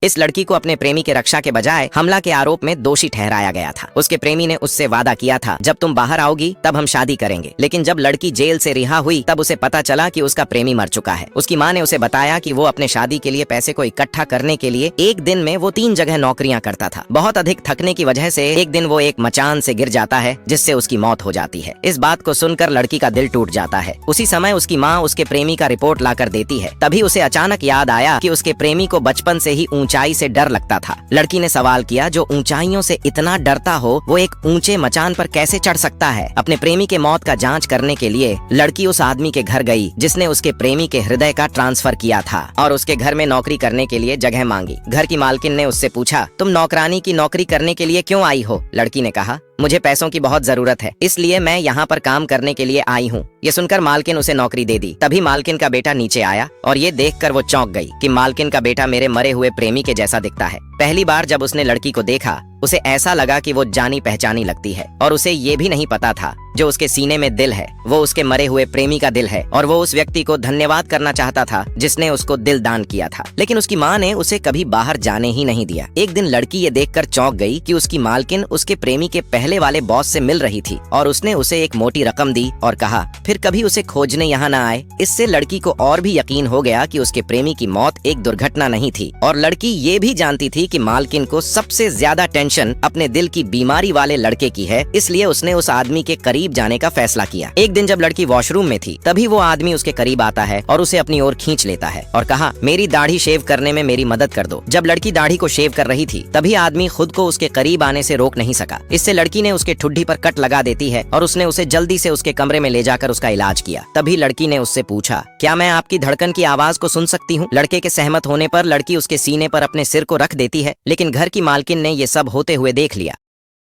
इस लड़की को अपने प्रेमी के रक्षा के बजाय हमला के आरोप में दोषी ठहराया गया था। उसके प्रेमी ने उससे वादा किया था, जब तुम बाहर आओगी तब हम शादी करेंगे। लेकिन जब लड़की जेल से रिहा हुई तब उसे पता चला कि उसका प्रेमी मर चुका है। उसकी माँ ने उसे बताया कि वो अपने शादी के लिए पैसे को इकट्ठा करने के लिए एक दिन में वो 3 जगह नौकरियां करता था। बहुत अधिक थकने की वजह से एक दिन वो एक मचान से गिर जाता है, जिससे उसकी मौत हो जाती है। इस बात को सुनकर लड़की का दिल टूट जाता है। उसी समय उसकी माँ उसके प्रेमी का रिपोर्ट लाकर देती है। तभी उसे अचानक याद आया कि उसके प्रेमी को बचपन से ही ऊंचाई से डर लगता था। लड़की ने सवाल किया, जो ऊंचाइयों से इतना डरता हो वो एक ऊंचे मचान पर कैसे चढ़ सकता है? अपने प्रेमी के मौत का जांच करने के लिए लड़की उस आदमी के घर गई जिसने उसके प्रेमी के हृदय का ट्रांसफर किया था और उसके घर में नौकरी करने के लिए जगह मांगी। घर की मालकिन ने उससे पूछा, तुम नौकरानी की नौकरी करने के लिए क्यों आई हो? लड़की ने कहा, मुझे पैसों की बहुत जरूरत है, इसलिए मैं यहाँ पर काम करने के लिए आई हूँ। ये सुनकर मालकिन उसे नौकरी दे दी। तभी मालकिन का बेटा नीचे आया और ये देखकर वो चौंक गई कि मालकिन का बेटा मेरे मरे हुए प्रेमी के जैसा दिखता है। पहली बार जब उसने लड़की को देखा उसे ऐसा लगा कि वो जानी पहचानी लगती है और उसे ये भी नहीं पता था जो उसके सीने में दिल है वो उसके मरे हुए प्रेमी का दिल है और वो उस व्यक्ति को धन्यवाद करना चाहता था जिसने उसको दिल दान किया था। लेकिन उसकी माँ ने उसे कभी बाहर जाने ही नहीं दिया। एक दिन लड़की ये देखकर चौंक गई कि उसकी मालकिन उसके प्रेमी के पहले वाले बॉस से मिल रही थी और उसने उसे एक मोटी रकम दी और कहा फिर कभी उसे खोजने यहाँ न आए। इससे लड़की को और भी यकीन हो गया कि उसके प्रेमी की मौत एक दुर्घटना नहीं थी और लड़की ये भी जानती थी कि मालकिन को सबसे ज्यादा टेंशन अपने दिल की बीमारी वाले लड़के की है, इसलिए उसने उस आदमी के करीब जाने का फैसला किया। एक दिन जब लड़की वॉशरूम में थी तभी वो आदमी उसके करीब आता है और उसे अपनी ओर खींच लेता है और कहा, मेरी दाढ़ी शेव करने में मेरी मदद कर दो। जब लड़की दाढ़ी को शेव कर रही थी तभी आदमी खुद को उसके करीब आने से रोक नहीं सका। इससे लड़की ने उसके ठुड्डी पर कट लगा देती है और उसने उसे जल्दी से उसके कमरे में ले जाकर उसका इलाज किया। तभी लड़की ने उससे पूछा, क्या मैं आपकी धड़कन की आवाज को सुन सकती हूँ? लड़के के सहमत होने पर लड़की उसके सीने पर अपने सिर को रख देती है, लेकिन घर की मालकिन ने ये सब होते हुए देख लिया।